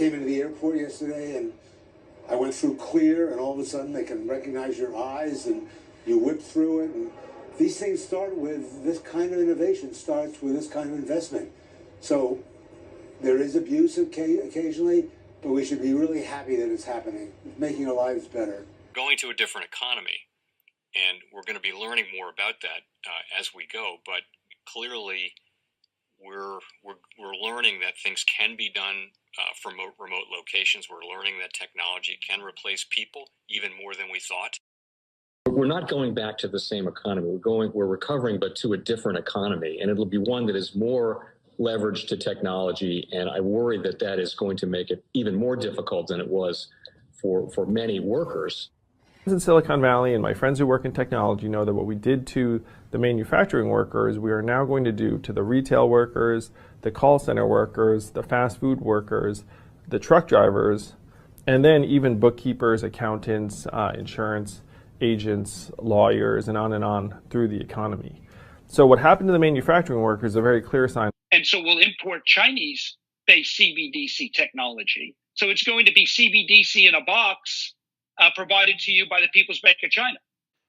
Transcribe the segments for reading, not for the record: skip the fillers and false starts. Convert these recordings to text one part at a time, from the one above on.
came into the airport yesterday and I went through clear, and all of a sudden they can recognize your eyes and you whip through it. And these things start with this kind of innovation, starts with this kind of investment. So there is abuse occasionally, but we should be really happy that it's happening, making our lives better. Going to a different economy, and we're going to be learning more about that as we go. But clearly, we're learning that things can be done from remote locations. We're learning that technology can replace people even more than we thought. We're not going back to the same economy. We're recovering, but to a different economy, and it'll be one that is more leveraged to technology. And I worry that that is going to make it even more difficult than it was for many workers. In Silicon Valley, and my friends who work in technology know that what we did to the manufacturing workers, we are now going to do to the retail workers, the call center workers, the fast food workers, the truck drivers, and then even bookkeepers, accountants, insurance agents, lawyers, and on through the economy. So what happened to the manufacturing workers is a very clear sign. And so we'll import Chinese-based CBDC technology. So it's going to be CBDC in a box provided to you by the People's Bank of China.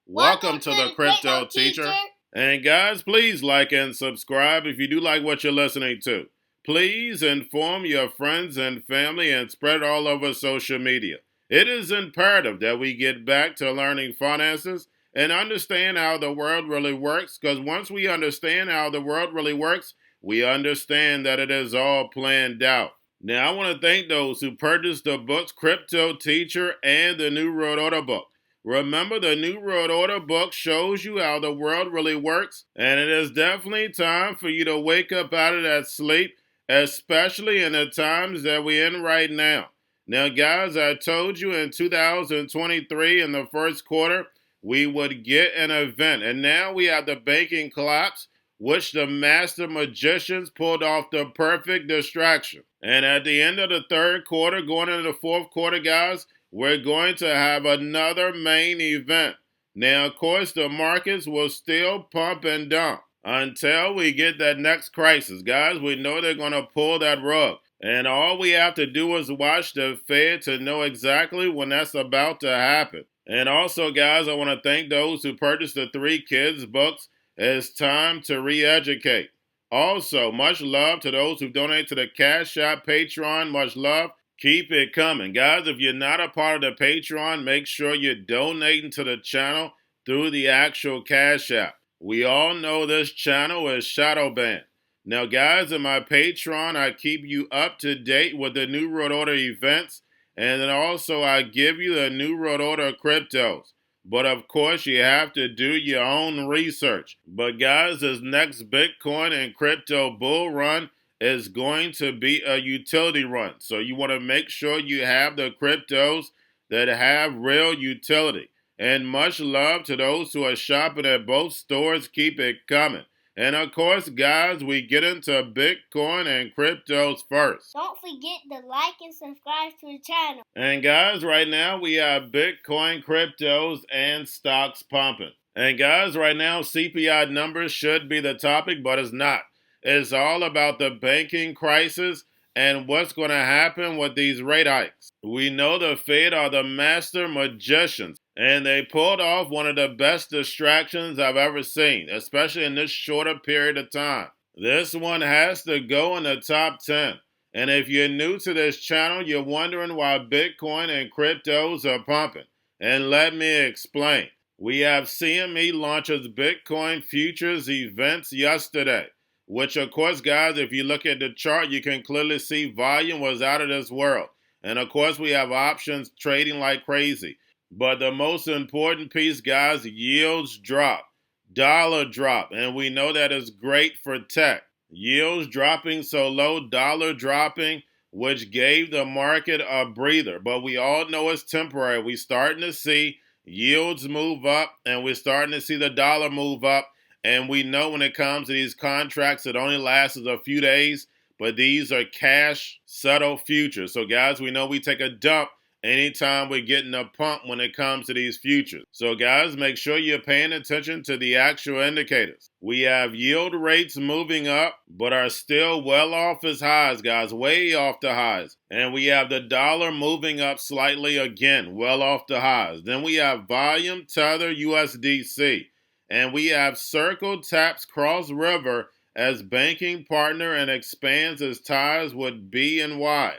Welcome to the Crypto Teacher. And guys, please like and subscribe if you do like what you're listening to. Please inform your friends and family and spread it all over social media. It is imperative that we get back to learning finances and understand how the world really works, because once we understand how the world really works, we understand that it is all planned out. Now, I want to thank those who purchased the books Cryptoteacher and the New World Order book. Remember, the New World Order book shows you how the world really works, and it is definitely time for you to wake up out of that sleep, especially in the times that we're in right now. Now, guys, I told you in 2023 in the first quarter, we would get an event, and now we have the banking collapse, which the master magicians pulled off the perfect distraction. And at the end of the third quarter, going into the fourth quarter, guys, we're going to have another main event. Now, of course, the markets will still pump and dump until we get that next crisis. Guys, we know they're going to pull that rug. And all we have to do is watch the Fed to know exactly when that's about to happen. And also, guys, I want to thank those who purchased the 3 Kids books. It's time to re-educate. Also, much love to those who donate to the Cash App, Patreon. Much love. Keep it coming. Guys, if you're not a part of the Patreon, make sure you're donating to the channel through the actual Cash App. We all know this channel is shadow banned. Now, guys, in my Patreon, I keep you up to date with the New World Order events, and then also I give you the New World Order cryptos. But, of course, you have to do your own research. But, guys, this next Bitcoin and crypto bull run is going to be a utility run. So you want to make sure you have the cryptos that have real utility. And much love to those who are shopping at both stores. Keep it coming. And of course, guys, we get into Bitcoin and cryptos first. Don't forget to like and subscribe to the channel. And guys, right now we have Bitcoin, cryptos, and stocks pumping. And guys, right now CPI numbers should be the topic, but it's not. It's all about the banking crisis and what's going to happen with these rate hikes. We know the Fed are the master magicians, and they pulled off one of the best distractions I've ever seen, especially in this shorter period of time. This one has to go in the top 10. And if you're new to this channel, you're wondering why Bitcoin and cryptos are pumping. And let me explain. We have CME launches Bitcoin futures events yesterday, which of course, guys, if you look at the chart, you can clearly see volume was out of this world. And of course, we have options trading like crazy. But the most important piece, guys, yields drop, dollar drop, and we know that is great for tech. Yields dropping so low, dollar dropping, which gave the market a breather. But we all know it's temporary. We're starting to see yields move up, and we're starting to see the dollar move up. And we know when it comes to these contracts, it only lasts a few days, but these are cash settled futures. So, guys, we know we take a dump anytime we're getting a pump when it comes to these futures. So guys, make sure you're paying attention to the actual indicators. We have yield rates moving up, but are still well off its highs, guys, way off the highs. And we have the dollar moving up slightly again, well off the highs. Then we have volume tether USDC. And we have Circle taps Cross River as banking partner and expands its ties with BNY.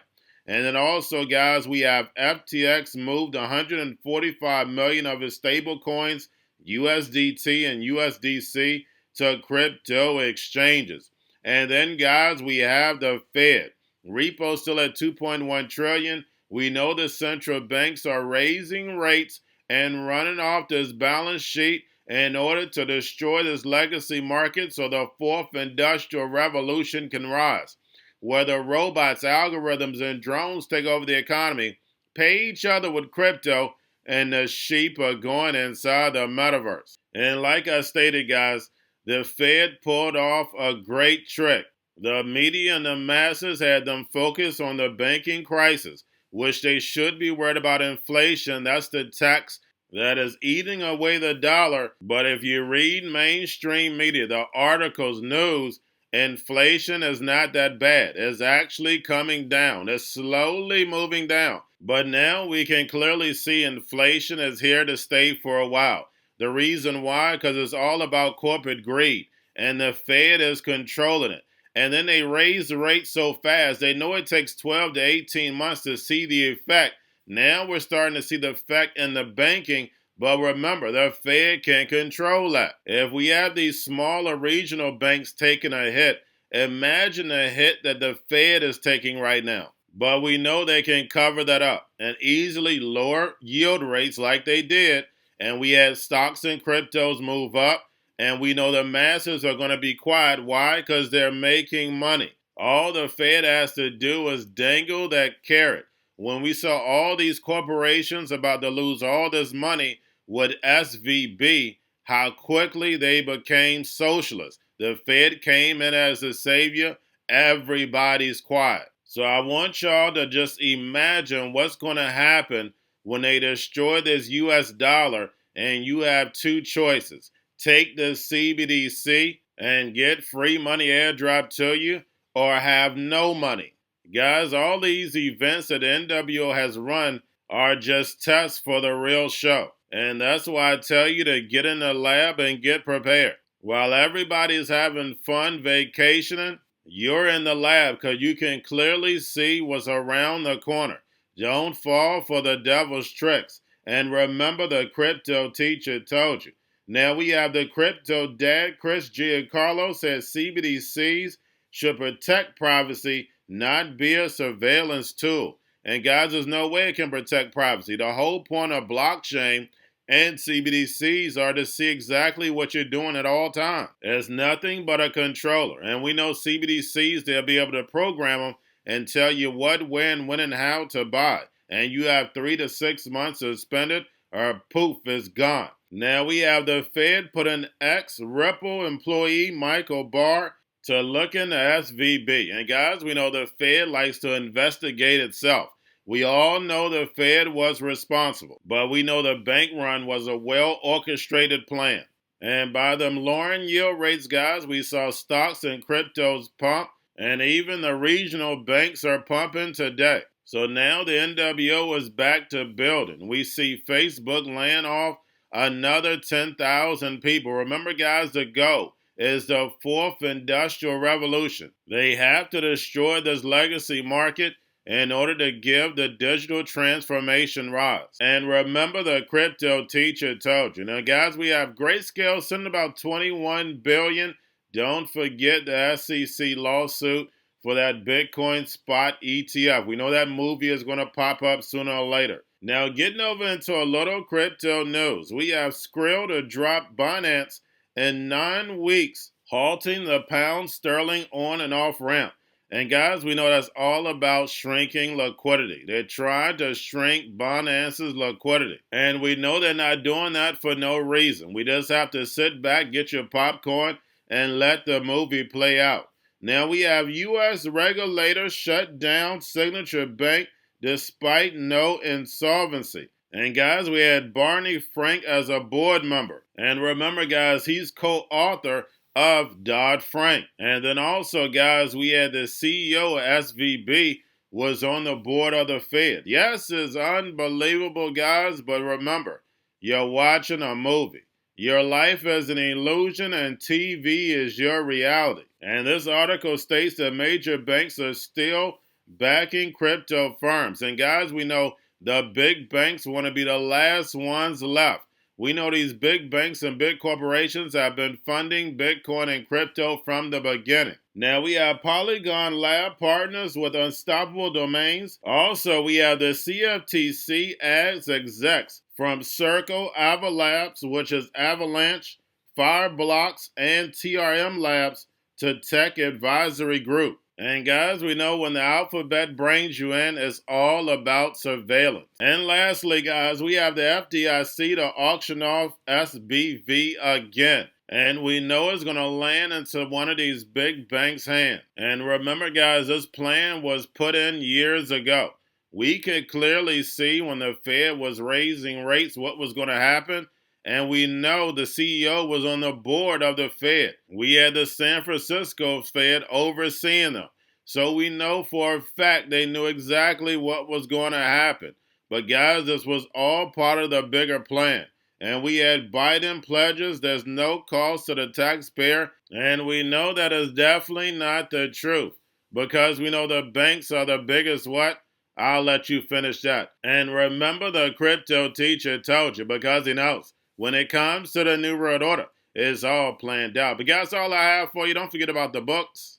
And then also, guys, we have FTX moved 145 million of its stable coins, USDT and USDC, to crypto exchanges. And then, guys, we have the Fed. Repo still at 2.1 trillion. We know the central banks are raising rates and running off this balance sheet in order to destroy this legacy market so the fourth industrial revolution can rise. Whether robots, algorithms, and drones take over the economy, pay each other with crypto, and the sheep are going inside the metaverse. And like I stated, guys, the Fed pulled off a great trick. The media and the masses had them focus on the banking crisis, which they should be worried about inflation. That's the tax that is eating away the dollar. But if you read mainstream media, the articles, news, inflation is not that bad. It's actually coming down. It's slowly moving down. But now we can clearly see inflation is here to stay for a while. The reason why? Because it's all about corporate greed. And the Fed is controlling it. And then they raise the rate so fast. They know it takes 12 to 18 months to see the effect. Now we're starting to see the effect in the banking, but remember, the Fed can control that. If we have these smaller regional banks taking a hit, imagine the hit that the Fed is taking right now. But we know they can cover that up and easily lower yield rates like they did. And we had stocks and cryptos move up. And we know the masses are going to be quiet. Why? Because they're making money. All the Fed has to do is dangle that carrot. When we saw all these corporations about to lose all this money with SVB, how quickly they became socialists. The Fed came in as a savior. Everybody's quiet. So I want y'all to just imagine what's going to happen when they destroy this US dollar and you have two choices. Take the CBDC and get free money airdrop to you, or have no money. Guys, all these events that the NWO has run are just tests for the real show. And that's why I tell you to get in the lab and get prepared. While everybody's having fun vacationing, you're in the lab because you can clearly see what's around the corner. Don't fall for the devil's tricks. And remember, the crypto teacher told you. Now we have the crypto dad, Chris Giancarlo, says CBDCs should protect privacy, not be a surveillance tool. And guys, there's no way it can protect privacy. The whole point of blockchain and CBDCs are to see exactly what you're doing at all times. It's nothing but a controller. And we know CBDCs, they'll be able to program them and tell you what, when, and how to buy. And you have 3 to 6 months to spend it, or poof, it's gone. Now we have the Fed put an ex-Ripple employee, Michael Barr, to look into SVB. And guys, we know the Fed likes to investigate itself. We all know the Fed was responsible, but we know the bank run was a well-orchestrated plan. And by them lowering yield rates, guys, we saw stocks and cryptos pump, and even the regional banks are pumping today. So now the NWO is back to building. We see Facebook laying off another 10,000 people. Remember, guys, the goal is the fourth industrial revolution. They have to destroy this legacy market in order to give the digital transformation rise. And remember, the crypto teacher told you. Now, guys, we have Grayscale sending about $21 billion. Don't forget the SEC lawsuit for that Bitcoin spot ETF. We know that movie is going to pop up sooner or later. Now, getting over into a little crypto news. We have Skrill to drop Binance in 9 weeks, halting the pound sterling on and off ramp. And guys, we know that's all about shrinking liquidity. They're trying to shrink Binance's liquidity. And we know they're not doing that for no reason. We just have to sit back, get your popcorn, and let the movie play out. Now we have U.S. regulators shut down Signature Bank despite no insolvency. And guys, we had Barney Frank as a board member. And remember, guys, he's co-author of Dodd-Frank. And then also, guys, we had the CEO of SVB was on the board of the Fed. Yes, it's unbelievable, guys, but remember, you're watching a movie. Your life is an illusion and TV is your reality. And this article states that major banks are still backing crypto firms. And guys, we know the big banks want to be the last ones left. We know these big banks and big corporations have been funding Bitcoin and crypto from the beginning. Now we have Polygon Lab partners with Unstoppable Domains. Also, we have the CFTC as execs from Circle, Avalabs, which is Avalanche, Fireblocks, and TRM Labs to Tech Advisory Group. And guys, we know when the alphabet brings you in, it's all about surveillance. And lastly, guys, we have the FDIC to auction off SBV again. And we know it's going to land into one of these big banks' hands. And remember, guys, this plan was put in years ago. We could clearly see when the Fed was raising rates what was going to happen. And we know the CEO was on the board of the Fed. We had the San Francisco Fed overseeing them. So we know for a fact they knew exactly what was going to happen. But guys, this was all part of the bigger plan. And we had Biden pledges there's no cost to the taxpayer. And we know that is definitely not the truth. Because we know the banks are the biggest what? I'll let you finish that. And remember, the crypto teacher told you, because he knows. When it comes to the New World Order, it's all planned out. But guys, all I have for you. Don't forget about the books.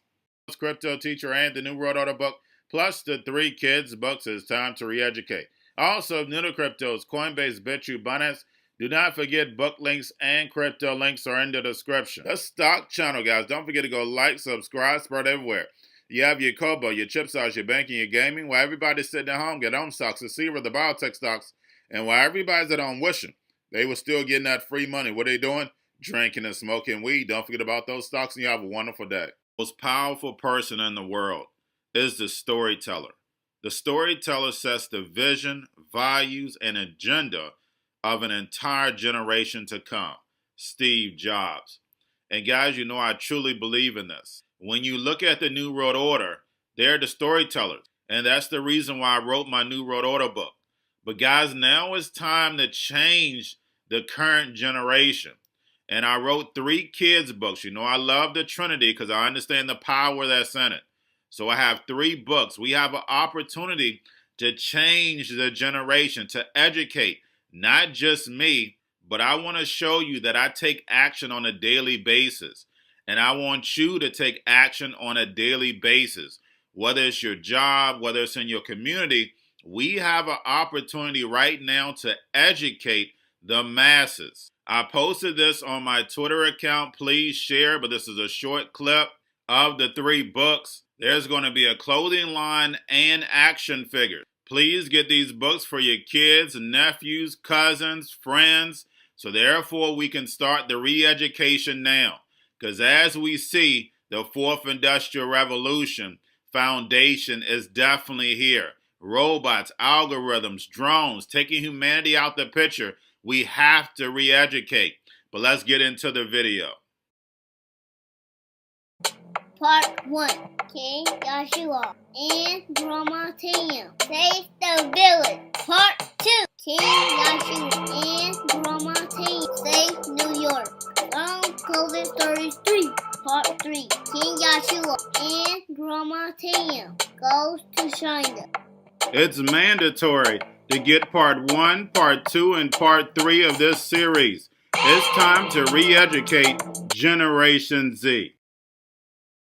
Crypto Teacher and the New World Order book, plus the 3 kids books. It's time to re-educate. Also, new to cryptos, Coinbase, Bitrue, Binance. Do not forget book links and crypto links are in the description. The stock channel, guys. Don't forget to go like, subscribe, spread everywhere. You have your Kobo, your chip stocks, your banking, your gaming. While everybody's sitting at home, get on stocks, the Seaver, the biotech stocks. And while everybody's at home wishing they were still getting that free money, what are they doing? Drinking and smoking weed. Don't forget about those stocks, and you have a wonderful day. The most powerful person in the world is the storyteller. The storyteller sets the vision, values, and agenda of an entire generation to come. Steve Jobs. And guys, you know I truly believe in this. When you look at the New World Order, they're the storytellers. And that's the reason why I wrote my New World Order book. But guys, now it's time to change the current generation. And I wrote 3 kids books. You know, I love the Trinity because I understand the power that's in it. So I have 3 books. We have an opportunity to change the generation, to educate, not just me, but I want to show you that I take action on a daily basis. And I want you to take action on a daily basis. Whether it's your job, whether it's in your community, we have an opportunity right now to educate the masses. I posted this on my Twitter account. Please share, but this is a short clip of the 3 books. There's going to be a clothing line and action figures. Please get these books for your kids, nephews, cousins, friends, so therefore we can start the re-education now. Because as we see, the 4th Industrial Revolution foundation is definitely here. Robots, algorithms, drones, taking humanity out the picture. We have to re-educate. But let's get into the video. Part 1. King Joshua and Grandma Tam save the village. Part 2. King Joshua and Grandma Tam save New York from COVID-33. Part 3. King Joshua and Grandma Tam goes to China. It's mandatory to get part 1, part 2, and part 3 of this series. It's time to re-educate Generation Z.